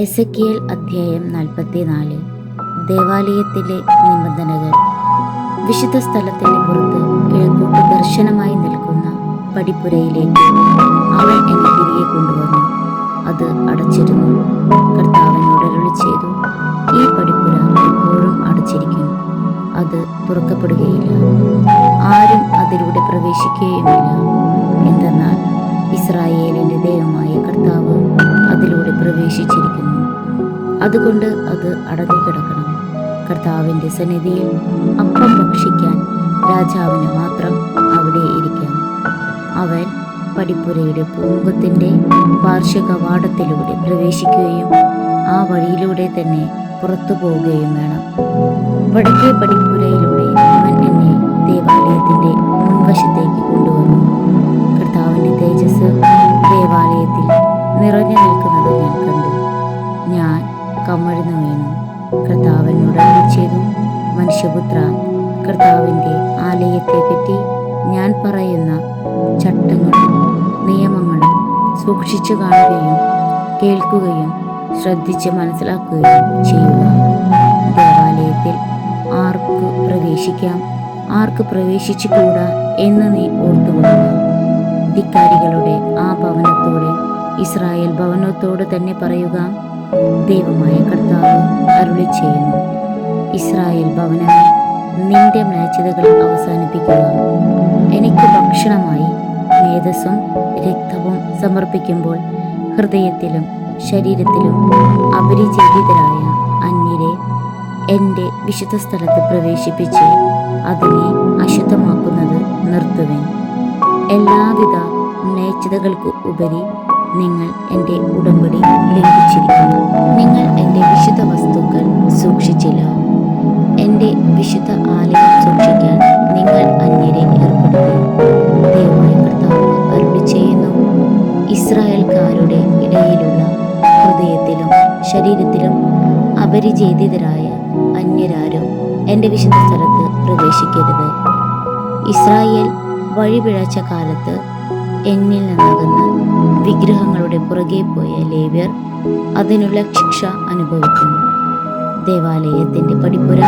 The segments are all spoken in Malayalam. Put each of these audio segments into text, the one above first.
എസെക്കിയേൽ അധ്യായം 44. ദേവാലയത്തിലെ നിബന്ധനകൾ. വിശുദ്ധ സ്ഥലത്തിൻ്റെ പുറത്ത് കിഴക്കോട്ട് ദർശനമായി നിൽക്കുന്ന പടിപ്പുരയിലേക്ക് അവൻ എന്നെ തിരികെ കൊണ്ടുവന്നു. അത് അടച്ചിരുന്നു. കർത്താവിനോട് അരുളി ചെയ്തു, ഈ പടിപ്പുര എപ്പോഴും അടച്ചിരിക്കും, അത് തുറക്കപ്പെടുകയില്ല, ആരും അതിലൂടെ പ്രവേശിക്കുകയുമില്ല. എന്തെന്നാൽ ഇസ്രായേലിൻ്റെ ദൈവമായ കർത്താവ് അതിലൂടെ പ്രവേശിച്ചിരിക്കുന്നു. അതുകൊണ്ട് അത് അടഞ്ഞു കിടക്കണം. കർത്താവിൻ്റെ സന്നിധിയിൽ അപ്പം ഭക്ഷിക്കാൻ രാജാവിന് മാത്രം അവിടെ ഇരിക്കാം. അവൻ പടിപ്പുരയുടെ പൂമുഖത്തിൻ്റെ പാർശ്വകവാടത്തിലൂടെ പ്രവേശിക്കുകയും ആ വഴിയിലൂടെ തന്നെ പുറത്തു പോവുകയും വേണം. വടക്കേ പടിപ്പുരയിലൂടെ അവൻ എന്നെ ദേവാലയത്തിൻ്റെ മുൻവശത്തേക്ക് കൊണ്ടുവന്നു. കർത്താവിൻ്റെ തേജസ് ദേവാലയത്തിൽ നിറഞ്ഞു നിൽക്കുന്നത് ഞാൻ കണ്ടു. ഞാൻ കമഴ്ന്നു വീണു. കർത്താവിനോട് അരുളി ചെയ്തു, മനുഷ്യപുത്ര, കർത്താവിൻ്റെ ആലയത്തെപ്പറ്റി ഞാൻ പറയുന്ന ചട്ടങ്ങളും നിയമങ്ങളും സൂക്ഷിച്ചു കാണുകയും കേൾക്കുകയും ശ്രദ്ധിച്ച് മനസ്സിലാക്കുകയും ചെയ്യുക. ദേവാലയത്തിൽ ആർക്ക് പ്രവേശിക്കാം, ആർക്ക് പ്രവേശിച്ചുകൂടാ എന്ന് നീ ഓർത്തുകൊള്ളുക. ധിക്കാരികളുടെ ആ ഭവനത്തോട്, ഇസ്രായേൽ ഭവനത്തോട് തന്നെ പറയുക, ദൈവമായ കർത്താവ് അരുളി ചെയ്യുന്നു, ഇസ്രായേൽ ഭവനമേ, നിന്റെ മ്ലേച്ഛതകൾ അവസാനിപ്പിക്കുക. എനിക്ക് ഭക്ഷണമായി മേധസ്സും രക്തവും സമർപ്പിക്കുമ്പോൾ ഹൃദയത്തിലും ശരീരത്തിലും അപരിചിതരായ അന്യരെ എൻ്റെ വിശുദ്ധ സ്ഥലത്ത് പ്രവേശിപ്പിച്ച് അതിനെ അശുദ്ധമാക്കുന്നത് നിർത്തുവേൻ. എല്ലാവിധ മ്ലേച്ഛതകൾക്ക് ഉപരി നിങ്ങൾ എൻ്റെ ഉടമ്പടി ലംഘിച്ചിരിക്കുന്നു. നിങ്ങൾ എൻ്റെ വിശുദ്ധ വസ്തുക്കൾ സൂക്ഷിച്ചില്ല. എൻ്റെ വിശുദ്ധ ആലയം സൂക്ഷിക്കാൻ നിങ്ങൾ അന്യരെ ഏർപ്പെടുത്തി. ദൈവമായ കർത്താവ് അരുളി ചെയ്യുന്നു, ഇസ്രായേൽക്കാരുടെ ഇടയിലുള്ള ഹൃദയത്തിലും ശരീരത്തിലും അപരിചിതരായ അന്യരാരും എൻ്റെ വിശുദ്ധ സ്ഥലത്ത് പ്രവേശിക്കരുത്. ഇസ്രായേൽ വഴിപിഴച്ച കാലത്ത് എന്നിൽ നിന്നകന്ന് വിഗ്രഹങ്ങളുടെ പുറകെ പോയ ലേവ്യർ അതിനുള്ള ശിക്ഷ അനുഭവിക്കും. ദേവാലയത്തിൻ്റെ പടിപ്പുര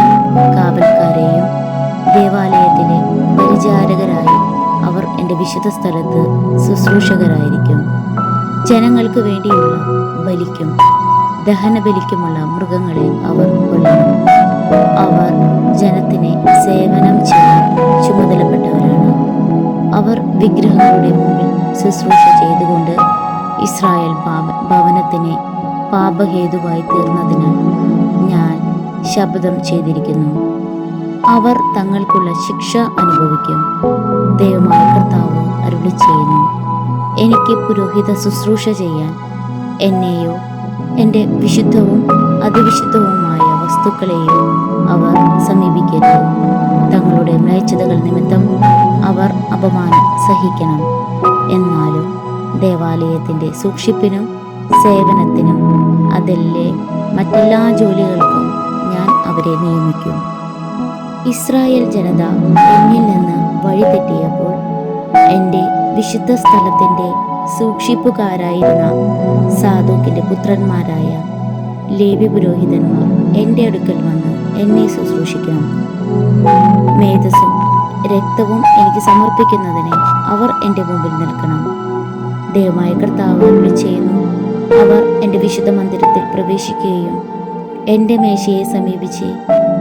കാവൽക്കാരെയും ദേവാലയത്തിലെ പരിചാരകരായി അവർ എൻ്റെ വിശുദ്ധ സ്ഥലത്ത് ശുശ്രൂഷകരായിരിക്കും. ജനങ്ങൾക്ക് വേണ്ടിയുള്ള ബലിക്കും ദഹനബലിക്കുമുള്ള മൃഗങ്ങളെ അവർ കൊല്ലണം. അവർ ജനത്തിന് സേവനം ചെയ്യാൻ ചുമതലപ്പെട്ടവരാണ്. അവർ വിഗ്രഹങ്ങളുടെ മുമ്പിൽ ശുശ്രൂഷ ചെയ്തുകൊണ്ട് ഇസ്രായേൽ ഭവനത്തിന് പാപഹേതുവായി തീർന്നതിനാൽ ഞാൻ ശപഥം ചെയ്തിരിക്കുന്നു. അവർ തങ്ങൾക്കുള്ള ശിക്ഷ അനുഭവിക്കും. ദൈവമായ കർത്താവ് അരുളി ചെയ്യുന്നു, എനിക്ക് പുരോഹിത ശുശ്രൂഷ ചെയ്യാൻ എന്നെയോ എൻ്റെ വിശുദ്ധവും അതിവിശുദ്ധവുമായ വസ്തുക്കളെയോ അവർ സമീപിക്കരുത്. തങ്ങളുടെ മ്ലേച്ഛതകൾ നിമിത്തം അവർ അപമാനം സഹിക്കണം. എന്നാലും ദേവാലയത്തിൻ്റെ സൂക്ഷിപ്പിനും സേവനത്തിനും അതല്ലേ മറ്റെല്ലാ ജോലികൾക്കും ഞാൻ അവരെ നിയമിക്കും. ഇസ്രായേൽ ജനത എന്നിൽ നിന്ന് വഴിതെറ്റിയപ്പോൾ എൻ്റെ വിശുദ്ധ സ്ഥലത്തിൻ്റെ സൂക്ഷിപ്പുകാരായിരുന്ന സാദോക്കിൻ്റെ പുത്രന്മാരായ ലേവ്യ പുരോഹിതന്മാർ എൻ്റെ അടുക്കൽ വന്ന് എന്നെ ശുശ്രൂഷിക്കണം. മേധസ്സും രക്തവും എനിക്ക് സമർപ്പിക്കുന്നതിന് അവർ എൻ്റെ മുമ്പിൽ നിൽക്കണം. ദൈവമായ കർത്താവ് അരുളി ചെയ്യുന്നു, അവർ എൻ്റെ വിശുദ്ധ മന്ദിരത്തിൽ പ്രവേശിക്കുകയും എൻ്റെ മേശയെ സമീപിച്ച്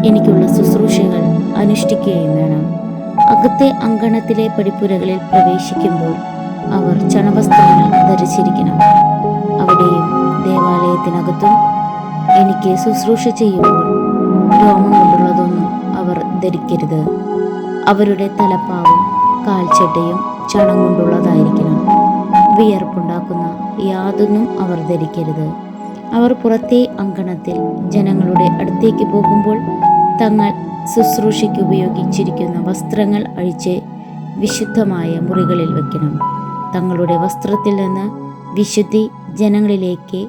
എനിക്കുള്ള ശുശ്രൂഷകൾ അനുഷ്ഠിക്കുകയും വേണം. അകത്തെ അങ്കണത്തിലെ പടിപ്പുരകളിൽ പ്രവേശിക്കുമ്പോൾ അവർ ചണവസ്ത്രങ്ങൾ ധരിച്ചിരിക്കണം. അവിടെയും ദേവാലയത്തിനകത്തും എനിക്ക് ശുശ്രൂഷ ചെയ്യുമ്പോൾ രോമം കൊണ്ടുള്ളതൊന്നും അവർ ധരിക്കരുത്. അവരുടെ തലപ്പാവും കാൽച്ചട്ടയും ചണം കൊണ്ടുള്ളതായിരിക്കണം. വിയർപ്പുണ്ടാക്കുന്ന യാതൊന്നും അവർ ധരിക്കരുത്. അവർ പുറത്തെ അങ്കണത്തിൽ ജനങ്ങളുടെ അടുത്തേക്ക് പോകുമ്പോൾ തങ്ങൾ ശുശ്രൂഷയ്ക്ക് ഉപയോഗിച്ചിരിക്കുന്ന വസ്ത്രങ്ങൾ അഴിച്ച് വിശുദ്ധമായ മുറികളിൽ വയ്ക്കണം. തങ്ങളുടെ വസ്ത്രത്തിൽ നിന്ന് വിശുദ്ധി ജനങ്ങളിലേക്ക്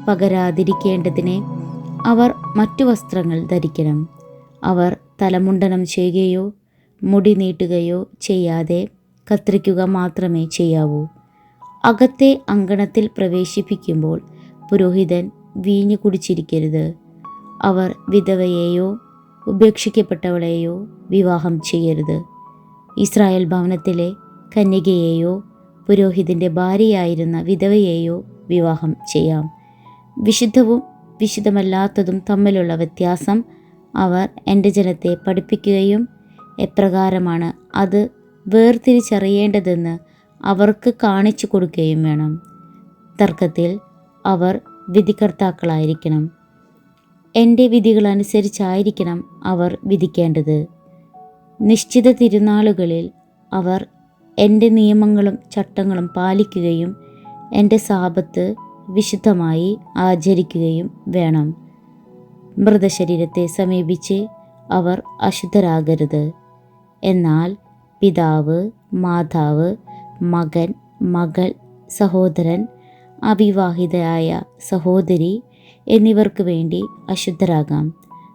പകരാതിരിക്കേണ്ടതിന് അവർ മറ്റു വസ്ത്രങ്ങൾ ധരിക്കണം. അവർ തലമുണ്ടനം ചെയ്യുകയോ മുടി നീട്ടുകയോ ചെയ്യാതെ കത്രിക്കുക മാത്രമേ ചെയ്യാവൂ. അകത്തെ അങ്കണത്തിൽ പ്രവേശിപ്പിക്കുമ്പോൾ പുരോഹിതൻ വീഞ്ഞു കുടിച്ചിരിക്കരുത്. അവർ വിധവയെയോ ഉപേക്ഷിക്കപ്പെട്ടവളെയോ വിവാഹം ചെയ്യരുത്. ഇസ്രായേൽ ഭവനത്തിലെ കന്യകയെയോ പുരോഹിതൻ്റെ ഭാര്യയായിരുന്ന വിധവയെയോ വിവാഹം ചെയ്യാം. വിശുദ്ധവും വിശുദ്ധമല്ലാത്തതും തമ്മിലുള്ള വ്യത്യാസം അവർ എൻ്റെ ജനത്തെ പഠിപ്പിക്കുകയും എപ്രകാരമാണ് അത് വേർതിരിച്ചറിയേണ്ടതെന്ന് അവർക്ക് കാണിച്ചു കൊടുക്കുകയും വേണം. തർക്കത്തിൽ അവർ വിധികർത്താക്കളായിരിക്കണം. എൻ്റെ വിധികളനുസരിച്ചായിരിക്കണം അവർ വിധിക്കേണ്ടത്. നിശ്ചിത തിരുനാളുകളിൽ അവർ എൻ്റെ നിയമങ്ങളും ചട്ടങ്ങളും പാലിക്കുകയും എൻ്റെ സാബത്ത് വിശുദ്ധമായി ആചരിക്കുകയും വേണം. മൃതശരീരത്തെ സമീപിച്ച് അവർ അശുദ്ധരാകരുത്. എന്നാൽ പിതാവ്, മാതാവ്, മകൻ, മകൾ, സഹോദരൻ, അവിവാഹിതയായ സഹോദരി എന്നിവർക്ക് വേണ്ടി അശുദ്ധരാകാം.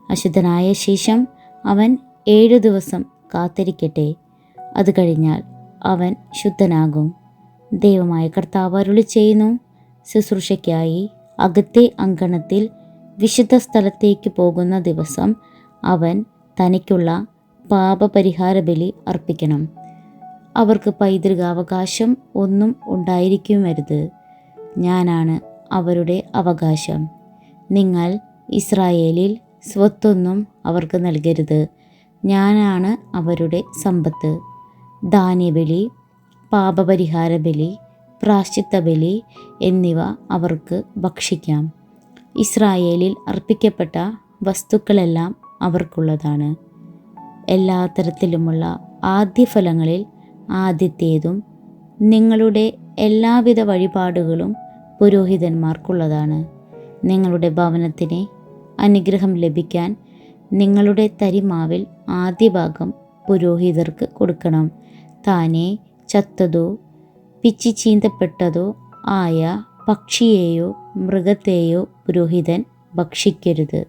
അശുദ്ധനായ ശേഷം അവൻ 7 ദിവസം കാത്തിരിക്കട്ടെ. അത് കഴിഞ്ഞാൽ അവൻ ശുദ്ധനാകും. ദൈവമായ കർത്താവ് അരുളി ചെയ്യുന്നു, ശുശ്രൂഷയ്ക്കായി അകത്തെ അങ്കണത്തിൽ വിശുദ്ധ സ്ഥലത്തേക്ക് പോകുന്ന ദിവസം അവൻ തനിക്കുള്ള പാപപരിഹാര ബലി അർപ്പിക്കണം. അവർക്ക് പൈതൃകാവകാശം ഒന്നും ഉണ്ടായിരിക്കുമരുത്. ഞാനാണ് അവരുടെ അവകാശം. നിങ്ങൾ ഇസ്രായേലിൽ സ്വത്തൊന്നും അവർക്ക് നൽകരുത്. ഞാനാണ് അവരുടെ സമ്പത്ത്. ധാന്യബലി, പാപപരിഹാര ബലി, പ്രാശ്ചിത്ത ബലി എന്നിവ അവർക്ക് ഭക്ഷിക്കാം. ഇസ്രായേലിൽ അർപ്പിക്കപ്പെട്ട വസ്തുക്കളെല്ലാം അവർക്കുള്ളതാണ്. എല്ലാ തരത്തിലുമുള്ള ആദ്യഫലങ്ങളിൽ ആദ്യത്തേതും നിങ്ങളുടെ എല്ലാവിധ വഴിപാടുകളും പുരോഹിതന്മാർക്കുള്ളതാണ്. നിങ്ങളുടെ ഭവനത്തിന് അനുഗ്രഹം ലഭിക്കാൻ നിങ്ങളുടെ തരിമാവിൽ ആദ്യ ഭാഗം പുരോഹിതർക്ക് കൊടുക്കണം. താനെ ചത്തതോ പിച്ചി ചീന്തപ്പെട്ടതോ ആയ പക്ഷിയെയോ മൃഗത്തെയോ പുരോഹിതൻ ഭക്ഷിക്കരുത്.